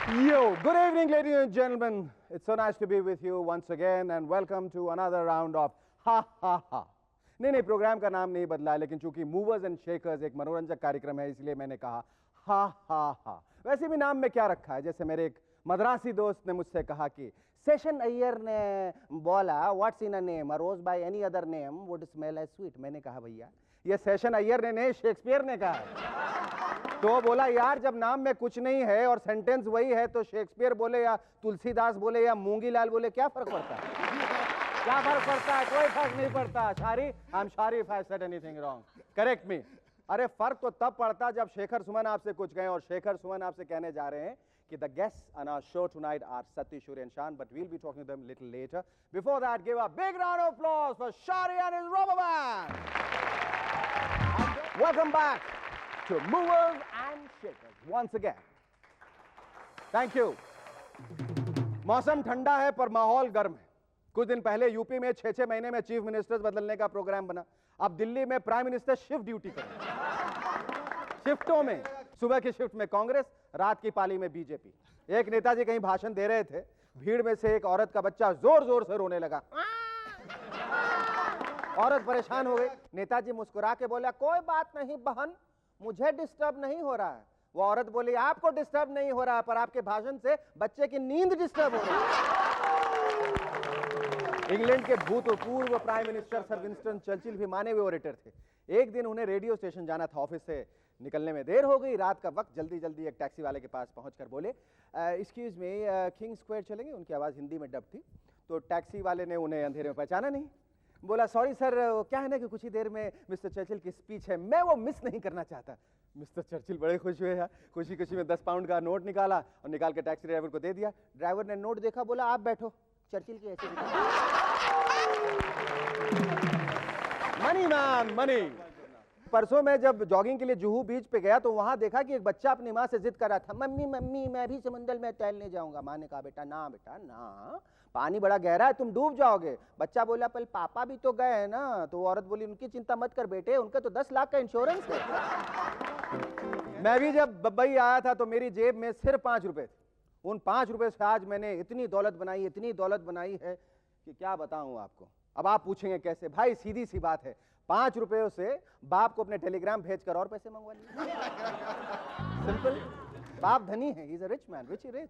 Yo, good evening, ladies and gentlemen. It's so nice to be with you once again and welcome to another round of Ha Ha Ha. नहीं, programme का नाम नहीं बदला, लेकिन चूंकि movers and shakers एक मनोरंजक कार्यक्रम है, इसलिए मैंने कहा हा हा हा। वैसे भी नाम में क्या रखा है, जैसे मेरे एक मद्रासी दोस्त ने मुझसे कहा कि सेशन अय्यर ने बोला what's in a name, a rose by any other name would smell as sweet. मैंने कहा भैया ये सेशन अय्यर ने नहीं, शेक्सपियर ने कहा है। तो बोला यार जब नाम में कुछ नहीं है और सेंटेंस वही है तो शेक्सपियर बोले या तुलसीदास बोले या मूंगीलाल बोले क्या फर्क पड़ता है? क्या फर्क पड़ता है? कोई फर्क नहीं पड़ता। शारी, I am sorry if I said anything wrong, correct मी। अरे फर्क तो तब पड़ता जब शेखर सुमन आपसे कुछ कहें, और शेखर सुमन आपसे कहने जा रहे हैं कि the guests on our show tonight are Sati, Shuri and Shan, but we'll be talking to them a little later. Before that, give a big round of applause for Shari and his rubber band. Welcome back to Movers and Shakers once again. Thank you. मौसम ठंडा है पर माहौल गर्म है। कुछ दिन पहले यूपी में 6-6 महीने में चीफ मिनिस्टर्स बदलने का प्रोग्राम बना। अब दिल्ली में प्राइम मिनिस्टर शिफ्ट ड्यूटी करें। शिफ्टों में सुबह की शिफ्ट में कांग्रेस, रात की पाली में बीजेपी। एक नेताजी कहीं भाषण दे रहे थे, भीड़ में से एक औरत का बच्चा जोर जोर से रोने लगा। औरत परेशान हो गई। नेताजी मुस्कुरा के बोला कोई बात नहीं बहन, मुझे डिस्टर्ब नहीं हो रहा है। वो औरत बोली आपको डिस्टर्ब नहीं हो रहा है, पर आपके भाषण से बच्चे की नींद डिस्टर्ब हो रही है। इंग्लैंड के भूतपूर्व prime minister sir Winston Churchill भी माने हुए ओरेटर थे। एक दिन उन्हें रेडियो स्टेशन जाना था, ऑफिस से निकलने में देर हो गई। रात का वक्त, जल्दी जल्दी एक टैक्सी वाले के पास पहुंचकर बोले एक्सक्यूज मी, किंग स्क्वायर चलेंगे? उनकी आवाज़ हिंदी में डब थी, तो टैक्सी वाले ने उन्हें अंधेरे में पहचाना नहीं। बोला सॉरी सर, क्या है ना कि कुछ ही देर में मिस्टर चर्चिल की स्पीच है, मैं वो मिस नहीं करना चाहता। मिस्टर चर्चिल बड़े खुश हुए यार, खुशी खुशी में 10 पाउंड का नोट निकाला और निकाल के टैक्सी ड्राइवर को दे दिया। ड्राइवर ने नोट देखा, बोला आप बैठो, चर्चिल की ऐसी मनी मैन मनी। परसों मैं जब जॉगिंग के लिए जुहू बीच पे गया तो वहां देखा कि एक बच्चा अपनी माँ से जिद कर रहा था, मम्मी मम्मी मैं भी समुद्र में तैरने जाऊंगा। माँ ने कहा बेटा ना, पानी बड़ा गहरा है, तुम डूब जाओगे। बच्चा बोला पर पापा भी तो गए हैं ना। तो औरत बोली उनकी चिंता मत कर बेटे, उनका तो 10 लाख का इंश्योरेंस है। मैं भी जब बम्बई आया था तो मेरी जेब में सिर्फ 5 रुपए थे। उन 5 रुपए से आज मैंने इतनी दौलत बनाई है कि क्या बताऊं आपको। अब आप पूछेंगे कैसे? भाई सीधी सी बात है, 5 रुपयों से बाप को अपने टेलीग्राम भेजकर और पैसे मंगवा लिए। सिंपल। बाप धनी है, he is a rich man, rich.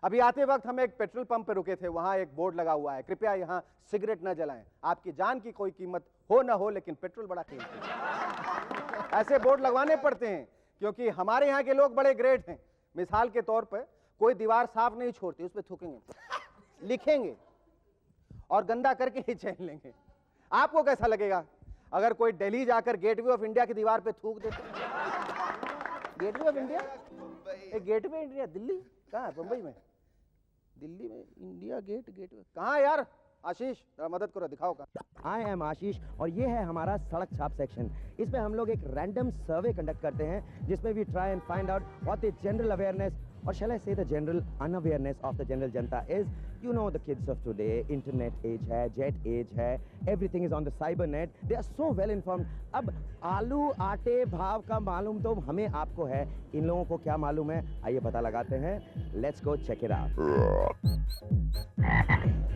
अभी आते वक्त हम एक पेट्रोल पंप पे रुके थे, वहां एक बोर्ड लगा हुआ है, कृपया यहां सिगरेट न जलाएं, आपकी जान की कोई कीमत हो ना हो लेकिन पेट्रोल बड़ा कीमती है। ऐसे बोर्ड लगवाने पड़ते हैं क्योंकि हमारे यहाँ के लोग बड़े ग्रेट हैं। मिसाल के तौर पर कोई दीवार साफ नहीं छोड़ती, उस पर थूकेंगे, लिखेंगे और गंदा करके ही चैन लेंगे। आपको कैसा लगेगा अगर कोई दिल्ली जाकर गेटवे ऑफ इंडिया की दीवार पे थूक देते? Gateway of India, gateway India Delhi कहाँ है? बंबई में, दिल्ली में इंडिया गेटवे कहाँ है यार? आशीष मदद करो, दिखाओ कहाँ। आई एम आशीष और ये है हमारा सड़क छाप सेक्शन। इसमें हम लोग एक रैंडम सर्वे कंडक्ट करते हैं जिसमें we try and find out what is general awareness or shall I say the general unawareness of the general Janata is, you know the kids of today, internet age है, jet age है, everything is on the cyber net, they are so well informed. अब आलू आटे भाव का मालूम तो हमें आपको है, इन लोगों को क्या मालूम है? आइए पता लगाते हैं, let's go check it out.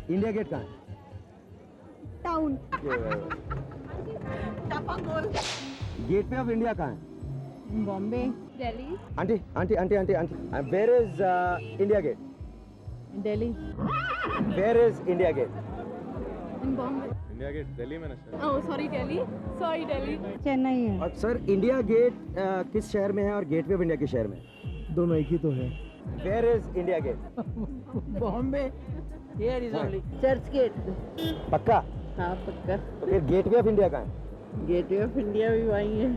India Gate कहाँ है? टाउन। गेटवे ऑफ इंडिया कहाँ है? Bombay. Delhi. Auntie, where is India Gate? Delhi. Where is India Gate? Bombay. India Gate Delhi में ना sir. Oh sorry Delhi, Chennai है। और सर इंडिया गेट किस शहर में है और गेटवे ऑफ इंडिया किस शहर में? दोनों एक ही तो है। Where is India Gate? Bombay. Here is only Churchgate. पक्का? हाँ पक्का। तो फिर गेटवे ऑफ इंडिया कहाँ है? गेटवे ऑफ इंडिया भी वहीं है।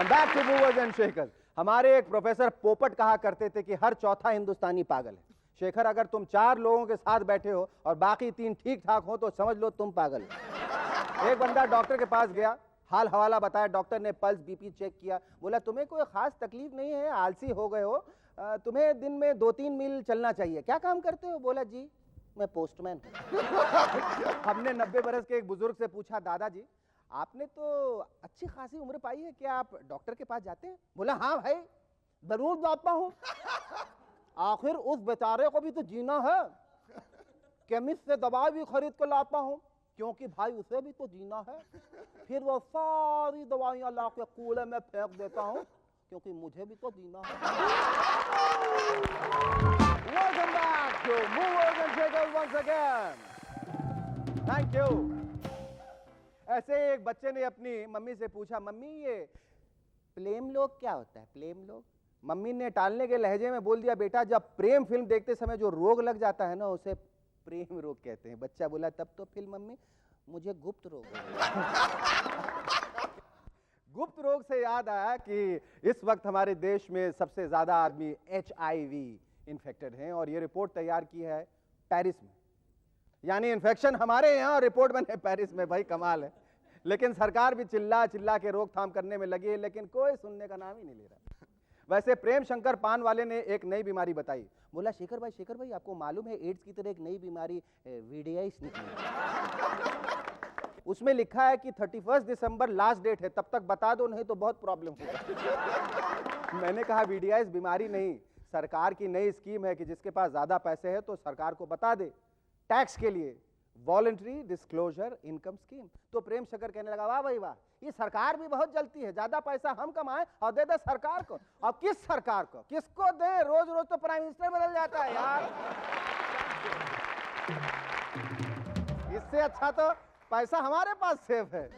And back to movers and shakers. हमारे एक प्रोफेसर पोपट कहा करते थे कि हर चौथा हिंदुस्तानी पागल है। शेखर, अगर तुम 4 लोगों के साथ बैठे हो और बाकी 3 ठीक ठाक हो तो समझ लो तुम पागल हो। एक बंदा डॉक्टर के पास गया, हाल हवाला बताया, डॉक्टर ने पल्स बीपी चेक किया, बोला तुम्हें कोई खास तकलीफ नहीं है, आलसी हो गए हो, तुम्हें दिन में 2-3 मील चलना चाहिए, क्या काम करते हो? बोला जी मैं पोस्टमैन हूं। हमने 90 बरस के एक बुजुर्ग से पूछा दादाजी आपने तो अच्छी खासी उम्र पाई है, क्या आप डॉक्टर के पास जाते हैं? बोला हाँ भाई जरूर जाता हूँ, आखिर उस बेचारे को भी तो जीना है। केमिस्ट से दवा भी खरीद कर लाता हूँ क्योंकि भाई उसे भी तो जीना है। फिर वो सारी दवाइयां ला के कूड़े में फेंक देता हूँ क्योंकि मुझे भी तो जीना है। Welcome back to Movers and Shakers once again. Thank you. ऐसे एक बच्चे ने अपनी मम्मी से पूछा, मम्मी ये प्रेम लोग क्या होता है? प्रेम लोग? मम्मी ने टालने के लहजे में बोल दिया, बेटा जब प्रेम फिल्म देखते समय जो रोग लग जाता है ना उसे प्रेम रोग कहते हैं। बच्चा बोला तब तो फिर मम्मी मुझे गुप्त रोग हो गया। गुप्त रोग से याद आया कि इस वक्त हमारे देश में सबसे ज्यादा आदमी HIV इन्फेक्टेड हैं और ये रिपोर्ट तैयार की है पेरिस में। यानी इन्फेक्शन हमारे यहाँ और रिपोर्ट बने पेरिस में, भाई कमाल है। लेकिन सरकार भी चिल्ला चिल्ला के रोकथाम करने में लगी है, लेकिन कोई सुनने का नाम ही नहीं ले रहा। वैसे प्रेम शंकर पान वाले ने एक नई बीमारी बताई। बोला शेखर भाई आपको मालूम है एड्स की तरह एक नई बीमारी वीडियाइस निकली? उसमें लिखा है कि 31 दिसंबर लास्ट डेट है, तब तक बता दो नहीं तो बहुत प्रॉब्लम होगा। मैंने कहा वीडियाइस बीमारी नहीं, सरकार की नई स्कीम है कि जिसके पास ज्यादा पैसे है तो सरकार को बता दे टैक्स के लिए, वॉलंटरी डिस्क्लोजर इनकम स्कीम। तो प्रेम शंकर कहने लगा वाह भाई वाह, ये सरकार भी बहुत जलती है, ज्यादा पैसा हम कमाएं और दे दे सरकार को। अब किस सरकार को, किसको दे? रोज रोज तो प्राइम मिनिस्टर बदल जाता है यार। इससे अच्छा तो पैसा हमारे पास सेफ है।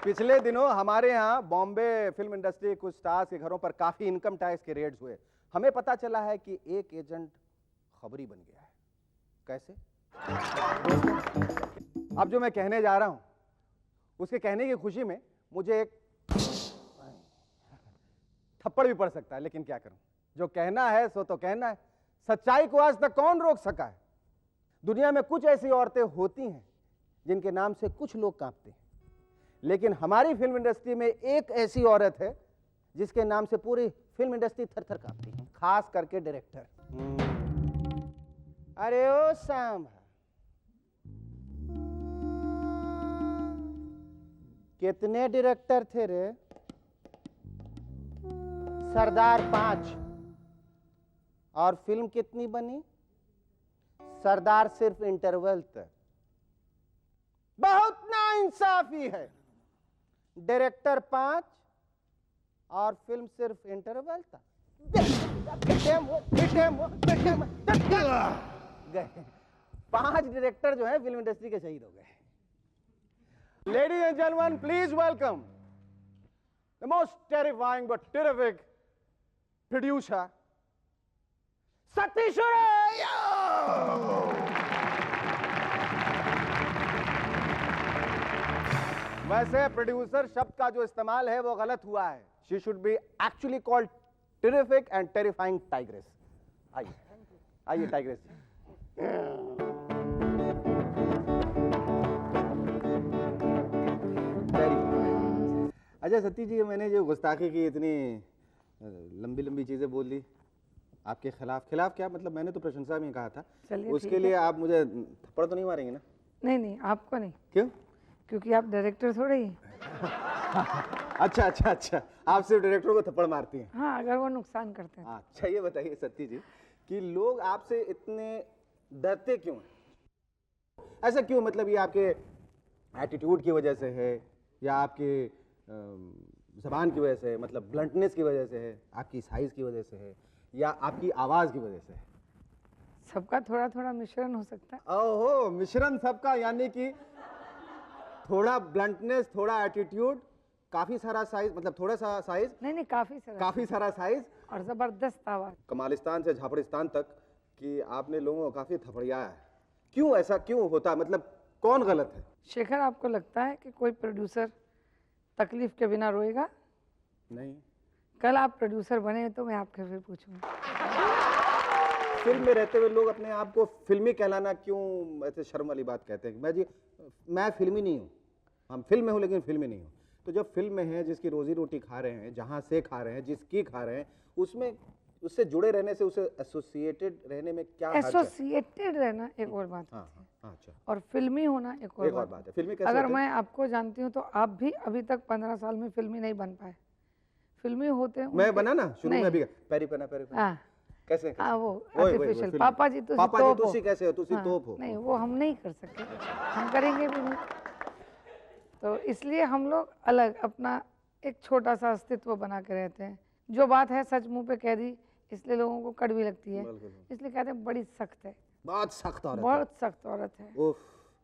पिछले दिनों हमारे यहाँ बॉम्बे फिल्म इंडस्ट्री कुछ स्टार्स के घरों पर काफी इनकम टैक्स के रेड्स हुए। हमें पता चला है कि एक एजेंट खबरी बन गया है। कैसे? अब जो मैं कहने जा रहा हूं उसके कहने की खुशी में मुझे एक थप्पड़ भी पड़ सकता है, लेकिन क्या करूं, जो कहना है सो तो कहना है। सच्चाई को आज तक कौन रोक सका है? दुनिया में कुछ ऐसी औरतें होती हैं जिनके नाम से कुछ लोग कांपते हैं, लेकिन हमारी फिल्म इंडस्ट्री में एक ऐसी औरत है जिसके नाम से पूरी फिल्म इंडस्ट्री थर-थर कांपती है, खास करके डायरेक्टर। अरे ओ सांभा, कितने डायरेक्टर थे रे? सरदार 5। और फिल्म कितनी बनी? सरदार सिर्फ इंटरवल तक। बहुत नाइंसाफी है। डायरेक्टर 5 और फिल्म सिर्फ इंटरवल तक। गए 5 डायरेक्टर जो है फिल्म इंडस्ट्री के शहीद हो गए। Ladies and gentlemen, please welcome the most terrifying but terrific producer, Satish Ray! वैसे प्रोड्यूसर शब्द का जो इस्तेमाल है वो गलत हुआ है। She should be actually called terrific and terrifying tigress. आइए टाइग्रेस। अच्छा सतीश जी, मैंने जो गुस्ताखी की, इतनी लंबी लंबी चीजें बोल ली आपके खिलाफ क्या मतलब, मैंने तो प्रशंसा में कहा था। उसके लिए आप मुझे थप्पड़ तो नहीं मारेंगे ना? नहीं आपको नहीं। क्यों? क्योंकि आप डायरेक्टर थोड़े ही। अच्छा, आप सिर्फ डायरेक्टर को थप्पड़ मारती हैं? हाँ, अगर वो नुकसान करते हैं। अच्छा ये बताइए सतीश जी कि लोग आपसे इतने डरते क्यों हैं? ऐसा क्यों? मतलब ये आपके एटीट्यूड की वजह से है या आपके ज़बान की वजह से है, मतलब ब्लंटनेस की वजह से है, आपकी साइज की वजह से है, या आपकी आवाज़ की वजह से है? सबका थोड़ा थोड़ा मिश्रण हो सकता है। ओहो, मिश्रण सबका, यानी कि थोड़ा ब्लंटनेस, थोड़ा एटीट्यूड, काफी सारा साइज, मतलब थोड़ा सा साइज नहीं काफी सारा साइज और जबरदस्त आवाज। कमालिस्तान से झापड़िस्तान तक कि आपने लोगों को काफी थपड़िया है। क्यों ऐसा क्यों होता है? मतलब कौन गलत है? शेखर, आपको लगता है कि कोई प्रोड्यूसर तकलीफ के बिना रोएगा? नहीं। कल आप प्रोड्यूसर बने तो मैं आपके फिर पूछूंगा। फिल्म में रहते हुए लोग अपने आप को फिल्मी कहलाना क्यों ऐसे शर्म वाली बात कहते हैं? मैं फिल्मी नहीं हूँ, हम फिल्म में हूँ लेकिन फिल्मी नहीं हूँ। तो जब फिल्म में है, जिसकी रोजी रोटी खा रहे हैं, जहाँ से खा रहे हैं, जिसकी खा रहे हैं, उसमें उससे जुड़े रहने से, उसे एसोसिएटेड रहने में क्या हर्ज है? एसोसिएटेड रहना एक और बात हाँ है, हाँ अच्छा, और फिल्मी होना एक और एक और बात बात है। है। फिल्मी कैसे अगर होते हैं? मैं आपको जानती हूँ तो आप भी अभी तक 15 साल में फिल्मी नहीं बन पाए। फिल्मी होते हैं मैं उनके- बना ना शुरू में नहीं। भी, पेरी पना हाँ कैसे हाँ, वो वही, वही, आर्टिफिशियल फिल्मी। पापा जी तुसी पापा जी तोप हो। तुसी कैसे हो, तुसी हाँ, तोप हो। नहीं वो हम नहीं कर सकते, हम करेंगे भी नहीं। तो इसलिए हम लोग अलग अपना एक छोटा सा अस्तित्व बना के रहते हैं। जो बात है सच मुंह पे कह दी, इसलिए लोगों को कड़वी लगती है, इसलिए कहते हैं बड़ी सख्त है, बहुत सख्त औरत है। बहुत सख्त औरत है। उफ।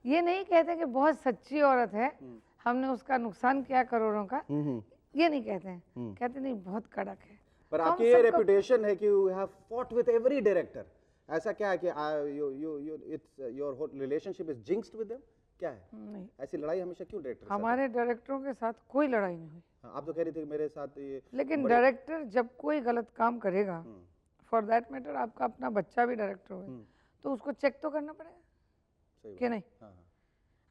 ये नहीं कहते कि बहुत सच्ची औरत है, हमने उसका नुकसान किया करोड़ों का, ये नहीं कहते हैं, कहते नहीं बहुत कड़क है। पर तो हम आपकी ये सबको- रेपुटेशन है कि you have fought with every director. ऐसा क्या है कि your relationship is jinxed with them? क्या है नहीं, ऐसी लड़ाई हमेशा क्यों डायरेक्टर? हमारे डायरेक्टरों के साथ कोई लड़ाई नहीं हुई। आप तो कह रही थी कि मेरे साथ ये, लेकिन डायरेक्टर जब कोई गलत काम करेगा, फॉर दैट मैटर आपका अपना बच्चा भी डायरेक्टर हो, तो उसको चेक तो करना पड़ेगा सही कि नहीं। हाँ, हाँ।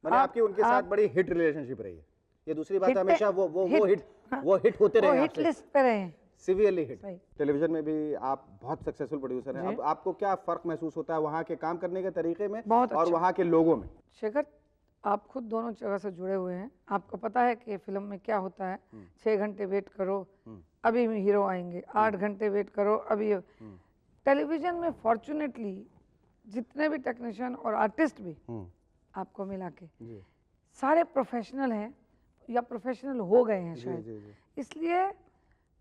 मैंने आपकी उनके साथ बड़ी हिट रिलेशनशिप रही है। ये दूसरी बात हिट है, हमेशा वो हिट होते वो रहे हिट आपसे, लिस्ट पे रहे हैं। Severely hit. सही। टेलीविजन में भी आप बहुत सक्सेसफुल प्रोड्यूसर हैं। अब आपको क्या फर्क महसूस होता है वहाँ के काम करने के तरीके में बहुत और अच्छा। वहाँ के लोगों में? शेखर, आप खुद दोनों जगह से जुड़े हुए हैं, आपको पता है कि फिल्म में क्या होता है। 6 घंटे वेट करो, अभी में हीरो आएंगे, 8 घंटे वेट करो, अभी। टेलीविजन में फॉर्चुनेटली जितने भी टेक्नीशियन और आर्टिस्ट भी आपको मिला के सारे प्रोफेशनल हैं या प्रोफेशनल हो गए हैं शायद, इसलिए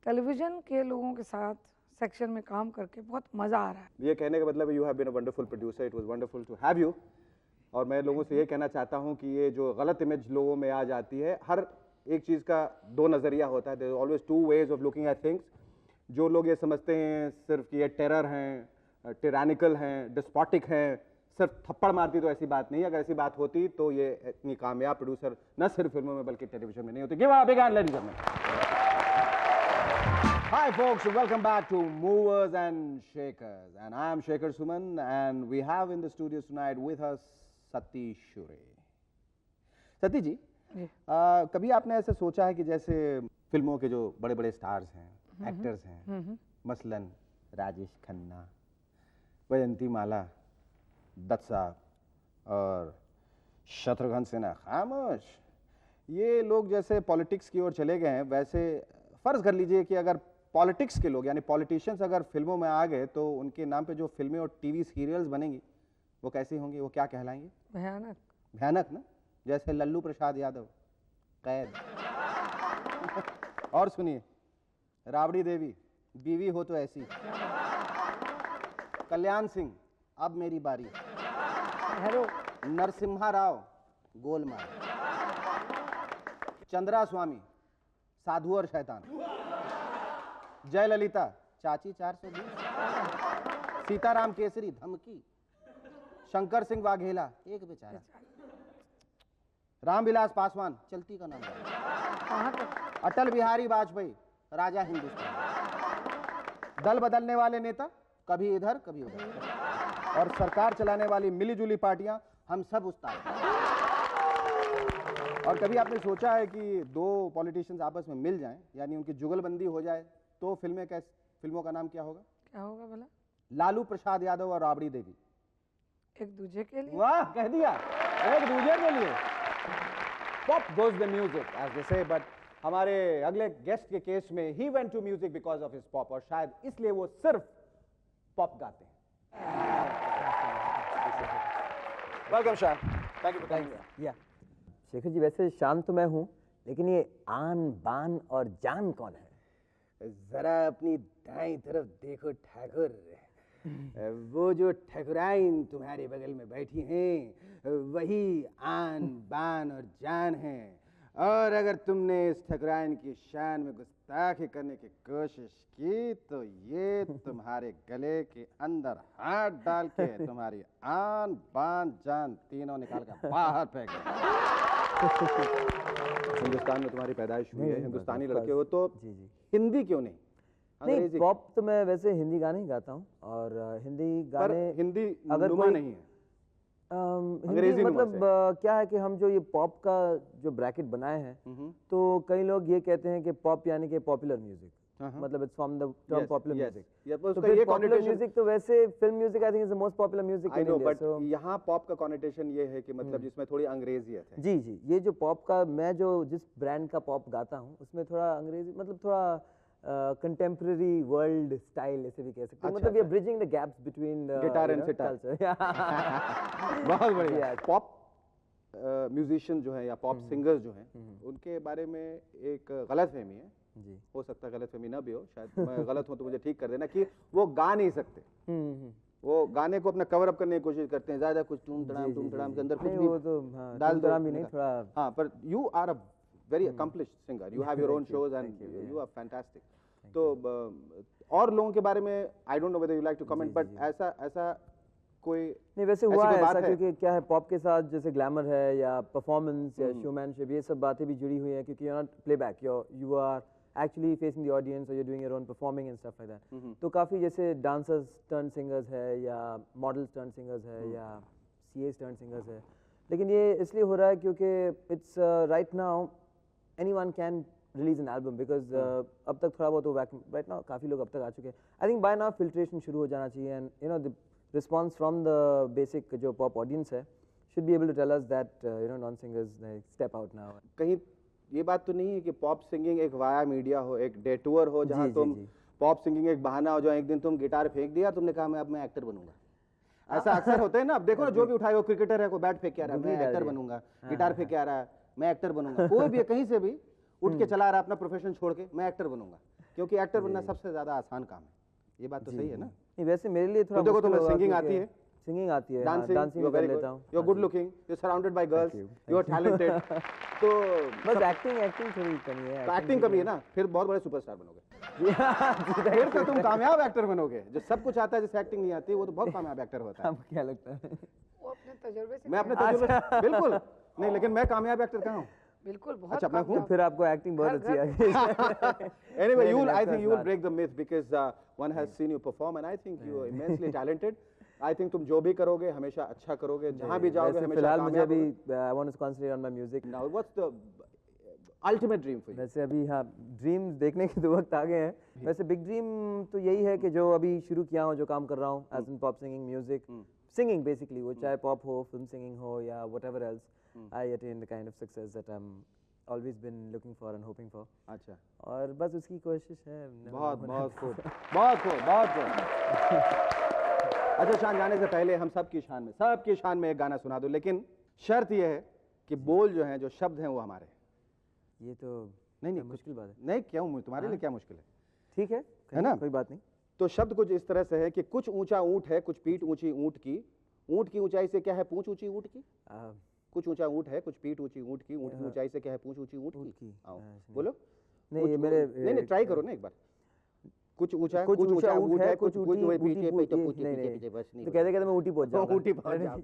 टेलीविजन के लोगों के साथ सेक्शन में काम करके बहुत मज़ा आ रहा है। ये कहने का मतलब you have been a wonderful producer, it was wonderful to have you. और मैं लोगों से ये कहना चाहता हूँ कि ये जो गलत इमेज लोगों में आ जाती है, हर एक चीज़ का दो नज़रिया होता है, there is always two ways of looking at things. जो लोग ये समझते हैं सिर्फ कि ये टेरर हैं, टिरानिकल हैं, डिस्पोटिक हैं, सिर्फ थप्पड़ मारती, तो ऐसी बात नहीं। अगर ऐसी बात होती तो ये इतनी कामयाब प्रोड्यूसर न सिर्फ फिल्मों में बल्कि टेलीविजन में नहीं होती। Give a big hand ladies and gentleman. Hi folks, welcome back to Movers and Shakers, and I am Shekhar Suman, and we have in the studios tonight with us Sati Shure. सती जी, कभी आपने ऐसे सोचा है कि जैसे फिल्मों के जो बड़े बड़े स्टार्स हैं, एक्टर्स हैं, मसलन राजेश खन्ना, वैजयंती माला, दत्त साहब और शत्रुघ्न सिन्हा, खामोश, ये लोग जैसे पॉलिटिक्स की ओर चले गए हैं, वैसे फर्ज कर लीजिए कि अगर पॉलिटिक्स के लोग यानी पॉलिटिशियंस अगर फिल्मों में आ गए तो उनके नाम पे जो फिल्में और टीवी सीरियल्स बनेंगी वो कैसी होंगी, वो क्या कहलाएंगी? भयानक। भयानक ना, जैसे लल्लू प्रसाद यादव, कैद। और सुनिए, राबड़ी देवी, बीवी हो तो ऐसी। कल्याण सिंह, अब मेरी बारी। हेलो। नरसिम्हा राव, गोलमाल। चंद्रा स्वामी, साधु और शैतान। जयललिता, चाची 420। सीताराम केसरी, धमकी। शंकर सिंह वाघेला, एक बेचारा। रामविलास पासवान, चलती का नाम। कहाँ तक? अटल बिहारी वाजपेयी, राजा हिंदुस्तान। दल बदलने वाले नेता, कभी इधर कभी उधर। और सरकार चलाने वाली मिलीजुली पार्टियां, हम सब उस्ताद। और कभी आपने सोचा है कि दो पॉलिटिशियंस आपस में मिल जाएं, यानी उनकी जुगलबंदी हो जाए, तो फिल्मों का नाम क्या होगा? क्या होगा भला? लालू प्रसाद यादव और राबड़ी देवी। एक दूजे के लिए। वाह, कह दिया, एक दूजे के लिए। Pop goes the music as they say, but हमारे अगले गेस्ट के केस में he went to music because of his pop, और शायद इसलिए वो सिर्फ पॉप गाते हैं। Welcome Shah, thank you for coming. या शेखर जी, वैसे शान तो मैं हूँ, लेकिन ये आन बान और जान कौन है? जरा अपनी दाईं तरफ देखो ठाकुर, वो जो ठाकुराइन तुम्हारे बगल में बैठी हैं वही आन बान और जान हैं। और अगर तुमने इस ठाकुराइन की शान में गुस्ताखी करने की कोशिश की तो ये तुम्हारे गले के अंदर हाथ डाल के तुम्हारी आन बान जान तीनों निकाल कर बाहर फेंक हिंदुस्तान में तुम्हारी पैदाइश हुई है, हिंदुस्तानी लड़के हो, तो जी। हिंदी क्यों नहीं? नहीं, पॉप तो मैं वैसे हिंदी गाने ही गाता हूँ, और हिंदी गाने पर हिंदी अगर नुमा कोई नहीं है। अंग्रेजी हिंदी नुमा मतलब क्या है कि हम जो ये पॉप का जो ब्रैकेट बनाए हैं तो कई लोग ये कहते हैं कि पॉप यानी कि पॉपुलर म्यूजिक, मतलब it's from the term popular music. या तो उसका फिर ये पॉपुलर connotation- म्यूजिक तो वैसे film music I think is the most popular music I in know, India. But यहाँ पॉप का कॉनिटेशन ये है कि मतलब जिसमें थोड़ी अंग्रेजियत है। जी जी, ये जो पॉप का मैं जो जिस ब्रांड का पॉप गाता हूँ उसमें थोड़ा अंग्रेजी मतलब थोड़ा कंटेम्प्रेरी वर्ल्ड स्टाइल ऐसे भी कह सकते हैं, मतलब ये bridging the gaps between guitar and sitar. बहुत बढ़िया। पॉप म्यूजिशियन जो है या पॉप सिंगर्स जो हैं उनके बारे में एक गलतफहमी है जी। हो सकता है गलतफहमी ना भी हो, शायद मैं गलत हूं तो मुझे ठीक कर देना, कि वो गा नहीं सकते। वो गाने को अपना कवर अप करने की कोशिश करते हैं, ज्यादा कुछ टूम तड़ाम के अंदर कुछ नहीं, भी वो तो हाँ, डाल दो भी नहीं थोड़ा। हाँ, पर you are a very accomplished singer, you have your own shows and you are fantastic. तो और लोगों के बारे में I don't know whether you like to comment, but ऐसा कोई नहीं वैसे ऐसी हुआ कोई है बात ऐसा, है? क्योंकि क्या है पॉप के साथ जैसे ग्लैमर है या परफॉर्मेंस या शोमैनशिप, ये सब बातें भी जुड़ी हुई हैं, क्योंकि you are not playback, you are actually facing the audience और you doing your own performing and stuff like that. तो काफ़ी जैसे डांसर्स टर्न सिंगर्स है या मॉडल्स टर्न सिंगर्स है या सीएस टर्न सिंगर्स है, लेकिन ये इसलिए हो रहा है क्योंकि it's right now anyone can release an album, because अब तक थोड़ा बहुत राइट नाउ काफ़ी लोग अब तक आ चुके हैं। I think by now filtration शुरू हो जाना चाहिए, and you know the response from the basic जो पॉप ऑडियंस है should be able to tell us that you know non singers step out now. कहीं ये बात तो नहीं है कि पॉप सिंगिंग एक वाया मीडिया हो, एक डेटूअर हो, जहां जी, तुम जी। पॉप सिंगिंग एक बहाना हो, जो एक दिन तुम गिटार फेंक दिया, तुमने कहा मैं एक्टर बनूंगा। ऐसा अक्सर होता है ना, अब देखो ना, जो भी उठाए वो क्रिकेटर है, कोई बैट फेंक के आ रहा है मैं एक्टर बनूंगा, गिटार फेंक के आ रहा है मैं एक्टर बनूंगा, कोई भी कहीं से भी उठ के चला रहा है अपना प्रोफेशन छोड़ के मैं एक्टर बनूंगा, क्योंकि एक्टर बनना सबसे ज्यादा आसान काम है। ये बात तो सही है ना? नहीं वैसे मेरे लिए थोड़ा तो देखो मुश्किल तुम्हें होगा सिंगिंग क्योंकि आती है, सिंगिंग आती है, डांसिंग डांसिंग यू आर कर वेरी लेता गुड, हूँ। You are good looking, you are surrounded by girls, you are talented. तो बस एक्टिंग थोड़ी कमी है। एक्टिंग कमी है ना, फिर बहुत बड़े सुपरस्टार बनोगे। फिर तो तुम कामयाब एक्टर बनोगे। जो सब कुछ आता है जिसे एक्टिंग नहीं आती वो तो बहुत कामयाब एक्टर होता है। आपको क्या लगता है? वो अपने तजुर्बे से मैं अपने तजुर्बे से बिल्कुल नहीं, लेकिन मैं कामयाब एक्टर कहाँ हूँ? बिल्कुल बहुत अच्छा, मैं हूँ? कामयाब। फिर आपको एक्टिंग बहुत अच्छी आ गई। Anyway, नहीं, I of think you course will not. break the myth because one has seen you perform and I think you are immensely talented. I think तुम जो भी करोगे हमेशा अच्छा करोगे, जहाँ भी जाओगे वैसे हमेशा फिलहाल मुझे कामयाब अभी होगे। I want to concentrate on my music. Now, what's the ultimate dream for you? वैसे अभी हाँ ड्रीम्स देखने के तो वक्त आ गए हैं। वैसे बिग ड्रीम तो यही है कि जो अभी शुरू किया हूँ, जो काम कर रहा हूँ as in pop singing music, singing basically, वो चाहे पॉप हो, फिल्म सिंगिंग हो या whatever else, I attain the kind of success that I am always been looking for and hoping for. अच्छा, और बस उसकी कोशिश है। बहुत बहुत खूब, बहुत खूब, बहुत खूब। अच्छा, शान जाने से पहले हम सबकी शान में एक गाना सुना दो, लेकिन शर्त यह है कि बोल जो हैं, जो शब्द हैं वो हमारे। ये तो नहीं मुश्किल बात है। नहीं, क्यों तुम्हारे लिए क्या मुश्किल है? ठीक है ना? कोई बात नहीं। तो शब्द कुछ इस तरह से है कि कुछ ऊंचा ऊंट है, कुछ पीठ ऊंची ऊंट की ऊंचाई से क्या है पूंछ ऊंची ऊंट की। कुछ ऊंचा ऊंट है, कुछ पीठ ऊंची ऊंट की ऊंचाई से क्या है पूंछ ऊंची ऊंट की। आओ बोलो। नहीं ये मेरे नहीं ट्राई करो ना एक बार। कुछ ऊंचा ऊंट है, कुछ ऊंटी पीछे नहीं, पीछे बस नहीं तो कहते कहते मैं ऊटी पहुंच जाऊंगा। ऊटी पहुंच जाओगे।